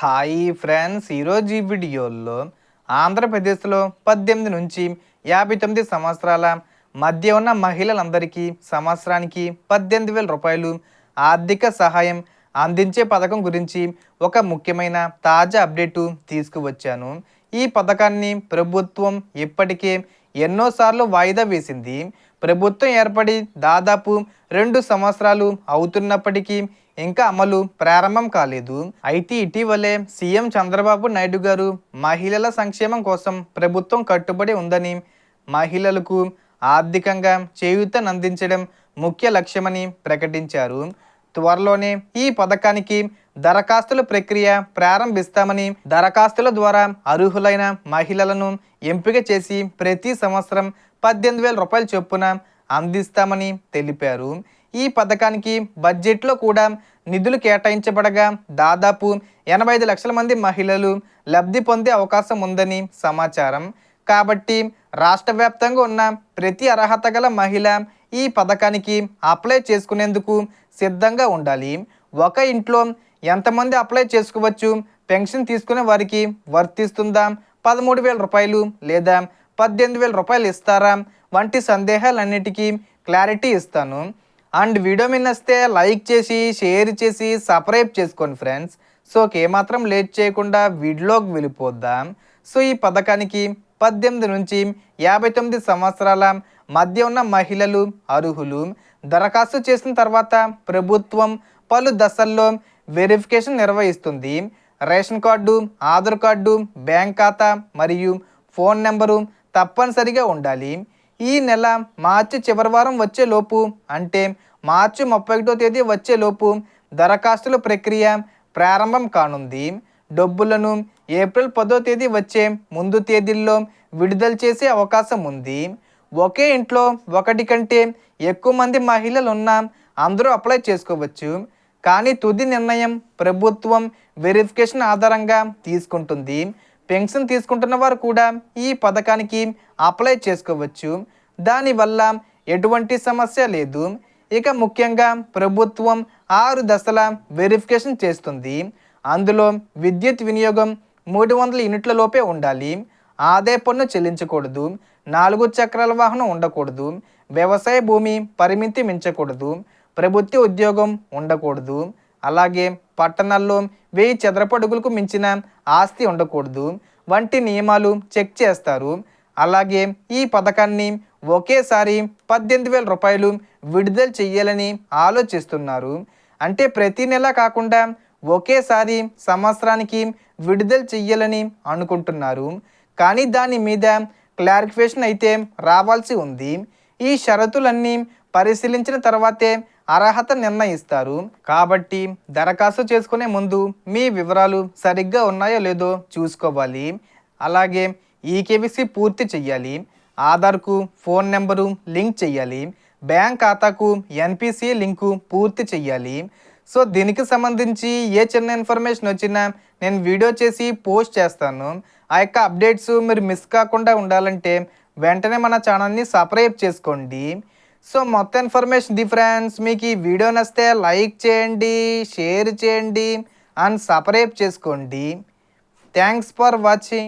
Hi friends, ఈరోజు ఈ వీడియోలో ఆంధ్రప్రదేశ్లో 18 నుంచి 59 సంవత్సరాల మధ్య ఉన్న మహిళలందరికీ సంవత్సరానికి 18,000 రూపాయలు ఆర్థిక సహాయం అందించే పథకం గురించి ఒక ముఖ్యమైన తాజా అప్డేటు తీసుకువచ్చాను. ఈ పథకాన్ని ప్రభుత్వం ఇప్పటికే ఎన్నోసార్లు వాయిదా వేసింది. ప్రభుత్వం ఏర్పడి దాదాపు 2 సంవత్సరాలు అవుతున్నప్పటికీ ఇంకా అమలు ప్రారంభం కాలేదు. అయితే ఇటీవలే సీఎం చంద్రబాబు నాయుడు గారు మహిళల సంక్షేమం కోసం ప్రభుత్వం కట్టుబడి ఉందని, మహిళలకు ఆర్థికంగా చేయూతనందించడం ముఖ్య లక్ష్యమని ప్రకటించారు. త్వరలోనే ఈ పథకానికి దరఖాస్తుల ప్రక్రియ ప్రారంభిస్తామని, దరఖాస్తుల ద్వారా అర్హులైన మహిళలను ఎంపిక చేసి ప్రతి సంవత్సరం 18,000 రూపాయల చొప్పున అందిస్తామని తెలిపారు. ఈ పథకానికి బడ్జెట్లో కూడా నిధులు కేటాయించబడగా దాదాపు 85 లక్షల మంది మహిళలు లబ్ధి పొందే అవకాశం ఉందని సమాచారం. కాబట్టి రాష్ట్ర వ్యాప్తంగా ఉన్న ప్రతి అర్హత గల మహిళ ఈ పథకానికి అప్లై చేసుకునేందుకు సిద్ధంగా ఉండాలి. ఒక ఇంట్లో ఎంతమంది అప్లై చేసుకోవచ్చు, పెన్షన్ తీసుకునే వారికి వర్తిస్తుందా, 13,000 రూపాయలు లేదా 18,000 రూపాయలు ఇస్తారా వంటి సందేహాలన్నిటికీ క్లారిటీ ఇస్తాను. అండ్ వీడియో మీద నచ్చితే లైక్ చేసి, షేర్ చేసి, సబ్స్క్రైబ్ చేసుకోండి ఫ్రెండ్స్. సో ఏమాత్రం లేట్ చేయకుండా వీడియోలోకి వెళ్ళిపోద్దాం. సో ఈ పథకానికి 18 నుంచి 59 సంవత్సరాల మధ్య ఉన్న మహిళలు అర్హులు. దరఖాస్తు చేసిన తర్వాత ప్రభుత్వం పలు దశల్లో వెరిఫికేషన్ నిర్వహిస్తుంది. Ration card, Aadhaar card, bank ఖాతా మరియు ఫోన్ నెంబరు తప్పనిసరిగా ఉండాలి. ఈ నెల మార్చి చివరి వారం వచ్చేలోపు, అంటే మార్చి 31వ తేదీ వచ్చేలోపు దరఖాస్తుల ప్రక్రియ ప్రారంభం కానుంది. డబ్బులను ఏప్రిల్ 10వ తేదీ వచ్చే ముందు తేదీల్లో విడుదల చేసే అవకాశం ఉంది. ఒకే ఇంట్లో ఒకటి కంటే ఎక్కువ మంది మహిళలు ఉన్న అందరూ అప్లై చేసుకోవచ్చు. కానీ తుది నిర్ణయం ప్రభుత్వం వెరిఫికేషన్ ఆధారంగా తీసుకుంటుంది. పెన్షన్ తీసుకుంటున్న వారు కూడా ఈ పథకానికి అప్లై చేసుకోవచ్చు. దానివల్ల ఎటువంటి సమస్య లేదు. ఇక ముఖ్యంగా ప్రభుత్వం 6 దశల వెరిఫికేషన్ చేస్తుంది. అందులో విద్యుత్ వినియోగం 300 యూనిట్ల లోపే ఉండాలి, ఆదాయ పన్ను చెల్లించకూడదు, 4 చక్రాల వాహనం ఉండకూడదు, వ్యవసాయ భూమి పరిమితి మించకూడదు, ప్రభుత్వ ఉద్యోగం ఉండకూడదు, అలాగే పట్టణాల్లో 1000 చదరపు అడుగులకు మించిన ఆస్తి ఉండకూడదు వంటి నియమాలు చెక్ చేస్తారు. అలాగే ఈ పథకాన్ని ఒకేసారి 18,000 రూపాయలు విడుదల చేయాలని ఆలోచిస్తున్నారు. అంటే ప్రతి నెల కాకుండా ఒకేసారి సంవత్సరానికి విడుదల చేయాలని అనుకుంటున్నారు. కానీ దాని మీద క్లారిఫికేషన్ అయితే రావాల్సి ఉంది. ఈ షరతులన్నీ పరిశీలించిన తర్వాతే అర్హత నిర్ణయిస్తారు. కాబట్టి దరఖాస్తు చేసుకునే ముందు మీ వివరాలు సరిగ్గా ఉన్నాయో లేదో చూసుకోవాలి. అలాగే ఈకేవైసీ పూర్తి చెయ్యాలి, ఆధార్కు ఫోన్ నెంబరు లింక్ చేయాలి, బ్యాంక్ ఖాతాకు ఎన్పిసిఐ లింకు పూర్తి చెయ్యాలి. సో దీనికి సంబంధించి ఏ చిన్న ఇన్ఫర్మేషన్ వచ్చినా నేను వీడియో చేసి పోస్ట్ చేస్తాను. ఆ యొక్క అప్డేట్స్ మీరు మిస్ కాకుండా ఉండాలంటే వెంటనే మన ఛానల్ని సబ్స్క్రైబ్ చేసుకోండి. సో మొత్తం ఇన్ఫర్మేషన్ ది ఫ్రెండ్స్. మీకు ఈ వీడియో నచ్చితే లైక్ చేయండి, షేర్ చేయండి అండ్ సబ్స్క్రైబ్ చేసుకోండి. Thanks for watching.